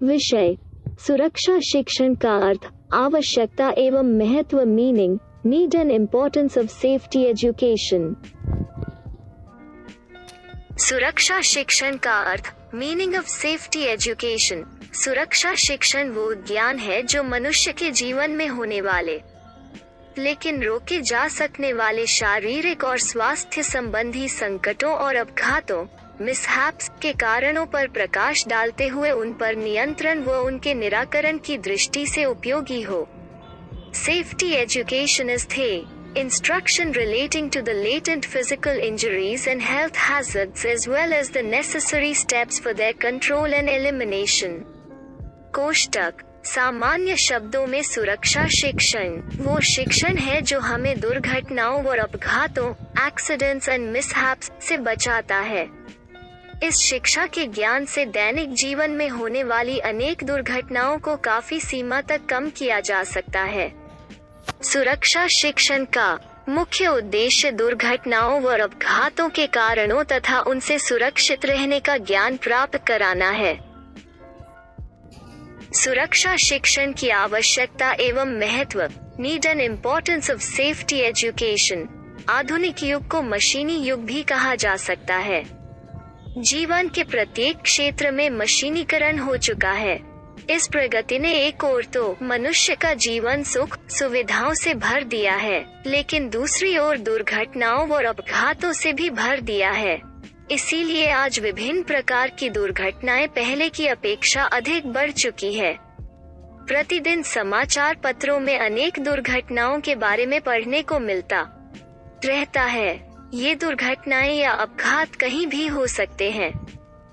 विषय: सुरक्षा शिक्षण का अर्थ, आवश्यकता एवं महत्व। Meaning: need and importance of safety education. सुरक्षा शिक्षण का अर्थ, मीनिंग ऑफ सेफ्टी एजुकेशन। सुरक्षा शिक्षण वो ज्ञान है जो मनुष्य के जीवन में होने वाले लेकिन रोके जा सकने वाले शारीरिक और स्वास्थ्य संबंधी संकटों और अपघातों मिसहैप्स के कारणों पर प्रकाश डालते हुए उन पर नियंत्रण व उनके निराकरण की दृष्टि से उपयोगी हो। सेफ्टी एजुकेशन इज थे instruction relating to the latent physical injuries and health hazards as well as the necessary steps for their control and elimination. कोष्टक: सामान्य शब्दों में सुरक्षा शिक्षण वो शिक्षण है जो हमें दुर्घटनाओं और अपघातों एक्सीडेंट्स एंड मिसहैप्स से बचाता है। इस शिक्षा के ज्ञान से दैनिक जीवन में होने वाली अनेक दुर्घटनाओं को काफी सीमा तक कम किया जा सकता है। सुरक्षा शिक्षण का मुख्य उद्देश्य दुर्घटनाओं और अपघातों के कारणों तथा उनसे सुरक्षित रहने का ज्ञान प्राप्त कराना है। सुरक्षा शिक्षण की आवश्यकता एवं महत्व। Need and importance of safety education. आधुनिक युग को मशीनी युग भी कहा जा सकता है। जीवन के प्रत्येक क्षेत्र में मशीनीकरण हो चुका है। इस प्रगति ने एक ओर तो मनुष्य का जीवन सुख सुविधाओं से भर दिया है, लेकिन दूसरी ओर दुर्घटनाओं और अपघातों से भी भर दिया है। इसीलिए आज विभिन्न प्रकार की दुर्घटनाएं पहले की अपेक्षा अधिक बढ़ चुकी है। प्रतिदिन समाचार पत्रों में अनेक दुर्घटनाओं के बारे में पढ़ने को मिलता रहता है। ये दुर्घटनाएं या अपघात कहीं भी हो सकते हैं,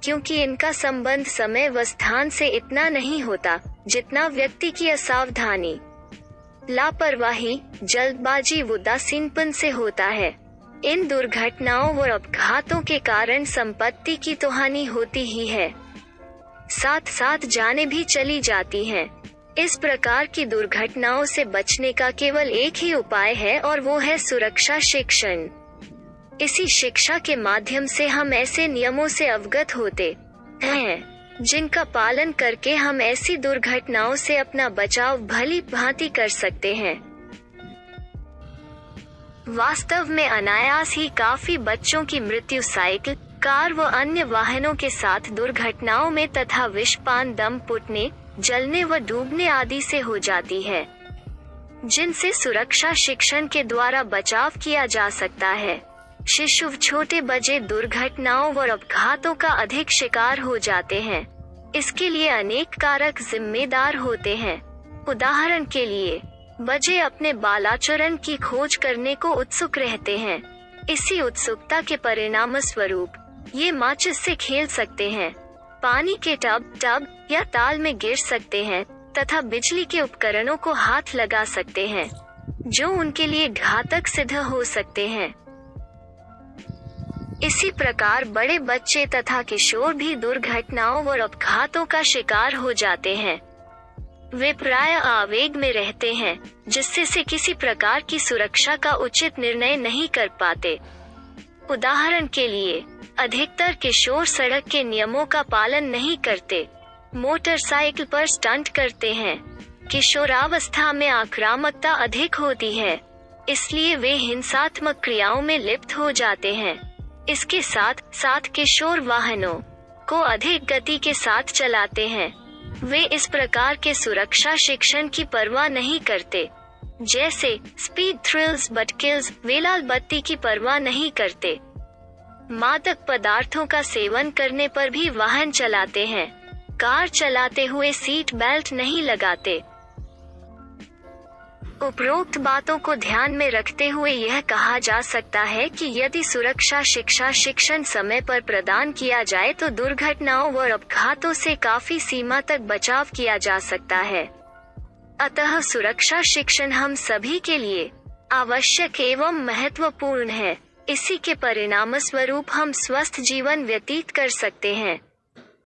क्योंकि इनका संबंध समय व स्थान से इतना नहीं होता जितना व्यक्ति की असावधानी, लापरवाही, जल्दबाजी, उदासीनपन से होता है। इन दुर्घटनाओं और अपघातों के कारण संपत्ति की तो हानि होती ही है, साथ साथ जानें भी चली जाती हैं। इस प्रकार की दुर्घटनाओं से बचने का केवल एक ही उपाय है और वो है सुरक्षा शिक्षण। इसी शिक्षा के माध्यम से हम ऐसे नियमों से अवगत होते हैं जिनका पालन करके हम ऐसी दुर्घटनाओं से अपना बचाव भली भांति कर सकते हैं। वास्तव में अनायास ही काफी बच्चों की मृत्यु साइकिल, कार व अन्य वाहनों के साथ दुर्घटनाओं में तथा विषपान, दम घुटने, जलने व डूबने आदि से हो जाती है, जिनसे सुरक्षा शिक्षण के द्वारा बचाव किया जा सकता है। शिशु छोटे बच्चे दुर्घटनाओं और अपघातों का अधिक शिकार हो जाते हैं। इसके लिए अनेक कारक जिम्मेदार होते हैं। उदाहरण के लिए बच्चे अपने बालाचरण की खोज करने को उत्सुक रहते हैं। इसी उत्सुकता के परिणाम स्वरूप ये माचिस से खेल सकते हैं, पानी के टब या ताल में गिर सकते हैं तथा बिजली के उपकरणों को हाथ लगा सकते हैं, जो उनके लिए घातक सिद्ध हो सकते हैं। इसी प्रकार बड़े बच्चे तथा किशोर भी दुर्घटनाओं और अपघातों का शिकार हो जाते हैं। वे प्राय आवेग में रहते हैं, जिससे से किसी प्रकार की सुरक्षा का उचित निर्णय नहीं कर पाते। उदाहरण के लिए अधिकतर किशोर सड़क के नियमों का पालन नहीं करते, मोटरसाइकिल पर स्टंट करते हैं। किशोरावस्था में आक्रामकता अधिक होती है, इसलिए वे हिंसात्मक क्रियाओं में लिप्त हो जाते हैं। इसके साथ साथ किशोर वाहनों को अधिक गति के साथ चलाते हैं। वे इस प्रकार के सुरक्षा शिक्षण की परवाह नहीं करते, जैसे स्पीड थ्रिल्स बट किल्स। वे लाल बत्ती की परवाह नहीं करते। मादक पदार्थों का सेवन करने पर भी वाहन चलाते हैं। कार चलाते हुए सीट बेल्ट नहीं लगाते। उपरोक्त बातों को ध्यान में रखते हुए यह कहा जा सकता है कि यदि सुरक्षा शिक्षण समय पर प्रदान किया जाए तो दुर्घटनाओं और अपघातों से काफी सीमा तक बचाव किया जा सकता है। अतः सुरक्षा शिक्षण हम सभी के लिए आवश्यक एवं महत्वपूर्ण है। इसी के परिणाम स्वरूप हम स्वस्थ जीवन व्यतीत कर सकते हैं।